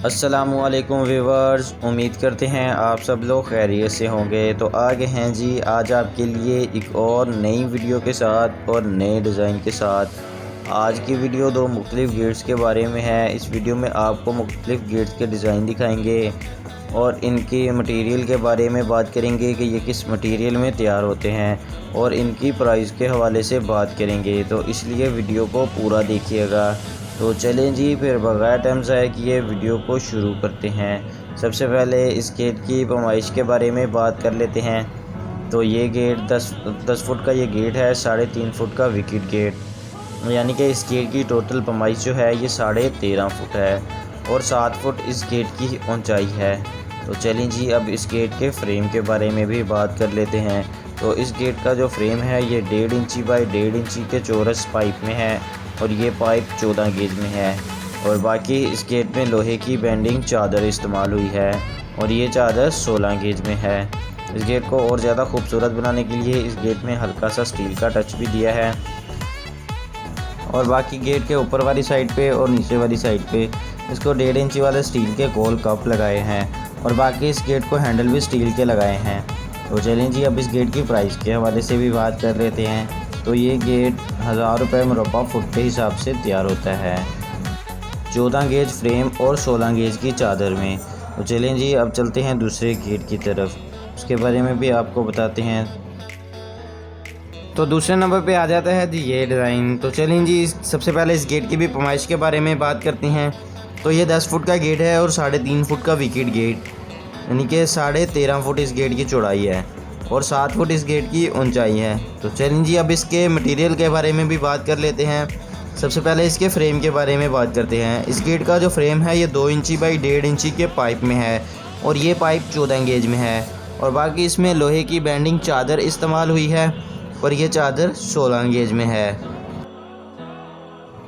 अस्सलामुअलैकुम व्यूवर्स, उम्मीद करते हैं आप सब लोग खैरियत से होंगे। तो आ गए हैं जी आज आपके लिए एक और नई वीडियो के साथ और नए डिज़ाइन के साथ। आज की वीडियो दो मुख्तलिफ़ गेट्स के बारे में है। इस वीडियो में आपको मुख्तलिफ़ गेट्स के डिज़ाइन दिखाएंगे और इनके मटेरियल के बारे में बात करेंगे कि ये किस मटेरियल में तैयार होते हैं और इनकी प्राइस के हवाले से बात करेंगे। तो इसलिए वीडियो को पूरा देखिएगा। तो चलें जी, फिर बगैर टाइम ज़ाया किए वीडियो को शुरू करते हैं। सबसे पहले इस गेट की पैमाइश के बारे में बात कर लेते हैं। तो ये गेट 10 फुट का ये गेट है, 3.5 फुट का विकेट गेट, यानी कि इस गेट की टोटल पैमाइश जो है ये 13.5 फुट है और 7 फुट इस गेट की ऊंचाई है। तो चलें जी, अब इस गेट के फ्रेम के बारे में भी बात कर लेते हैं। तो इस गेट का जो फ्रेम है ये 1.5 इंची बाई 1.5 इंची के चौरस पाइप में है और ये पाइप 14 गेज में है। और बाकी इस गेट में लोहे की बेंडिंग चादर इस्तेमाल हुई है और ये चादर 16 गेज में है। इस गेट को और ज़्यादा खूबसूरत बनाने के लिए इस गेट में हल्का सा स्टील का टच भी दिया है। और बाकी गेट के ऊपर वाली साइड पे और नीचे वाली साइड पे इसको 1.5 इंची वाले स्टील के गोल कप लगाए हैं और बाकी इस गेट को हैंडल भी स्टील के लगाए हैं। तो चलें जी, अब इस गेट की प्राइस के हवाले से भी बात कर लेते हैं। तो ये गेट 1000 रुपये मुरब्बा फुट के हिसाब से तैयार होता है, 14 गेज फ्रेम और 16 गेज की चादर में। तो चलें जी, अब चलते हैं दूसरे गेट की तरफ, उसके बारे में भी आपको बताते हैं। तो दूसरे नंबर पे आ जाता है जी ये डिज़ाइन। तो चलें जी, सबसे पहले इस गेट की भी पैमाइश के बारे में बात करते हैं। तो ये 10 फुट का गेट है और 3.5 फुट का विकेट गेट, यानी कि 13.5 फुट इस गेट की चौड़ाई है और 7 फुट इस गेट की ऊंचाई है। तो चलें जी, अब इसके मटेरियल के बारे में भी बात कर लेते हैं। सबसे पहले इसके फ्रेम के बारे में बात करते हैं। इस गेट का जो फ्रेम है ये 2 इंची बाई 1.5 इंची के पाइप में है और ये पाइप 14 गेज में है और बाकी इसमें लोहे की बेंडिंग चादर इस्तेमाल हुई है और ये चादर 16 गेज में है।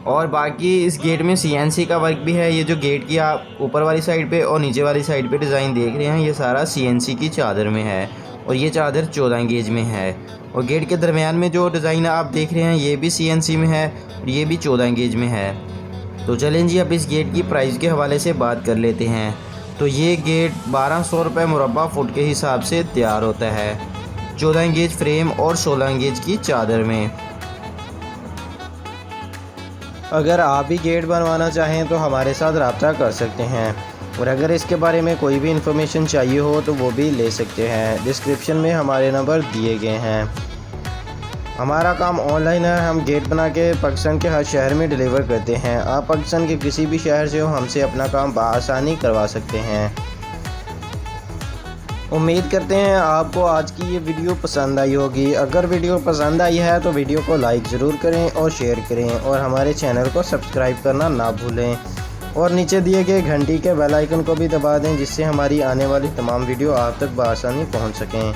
और बाकी इस गेट में CNC का वर्क भी है। ये जो गेट की आप ऊपर वाली साइड पे और नीचे वाली साइड पे डिज़ाइन देख रहे हैं ये सारा CNC की चादर में है और ये चादर 14 गेज में है। और गेट के दरमियान में जो डिज़ाइन आप देख रहे हैं ये भी CNC में है और ये भी 14 गेज में है। तो चलें जी, अब इस गेट की प्राइस के हवाले से बात कर लेते हैं। तो ये गेट 1200 रुपये मुरब्बा फुट के हिसाब से तैयार होता है, 14 गेज फ्रेम और 16 गेज की चादर में। अगर आप भी गेट बनवाना चाहें तो हमारे साथ रब्ता कर सकते हैं और अगर इसके बारे में कोई भी इन्फॉर्मेशन चाहिए हो तो वो भी ले सकते हैं। डिस्क्रिप्शन में हमारे नंबर दिए गए हैं। हमारा काम ऑनलाइन है, हम गेट बना के पाकिस्तान के हर शहर में डिलीवर करते हैं। आप पाकिस्तान के किसी भी शहर से हो हमसे अपना काम बआसानी करवा सकते हैं। उम्मीद करते हैं आपको आज की ये वीडियो पसंद आई होगी। अगर वीडियो पसंद आई है तो वीडियो को लाइक ज़रूर करें और शेयर करें और हमारे चैनल को सब्सक्राइब करना ना भूलें और नीचे दिए गए घंटी के बेल आइकन को भी दबा दें जिससे हमारी आने वाली तमाम वीडियो आप तक बआसानी पहुंच सकें।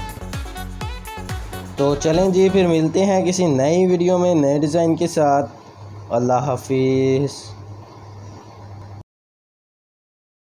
तो चलें जी, फिर मिलते हैं किसी नई वीडियो में नए डिज़ाइन के साथ। अल्लाह हाफिज़।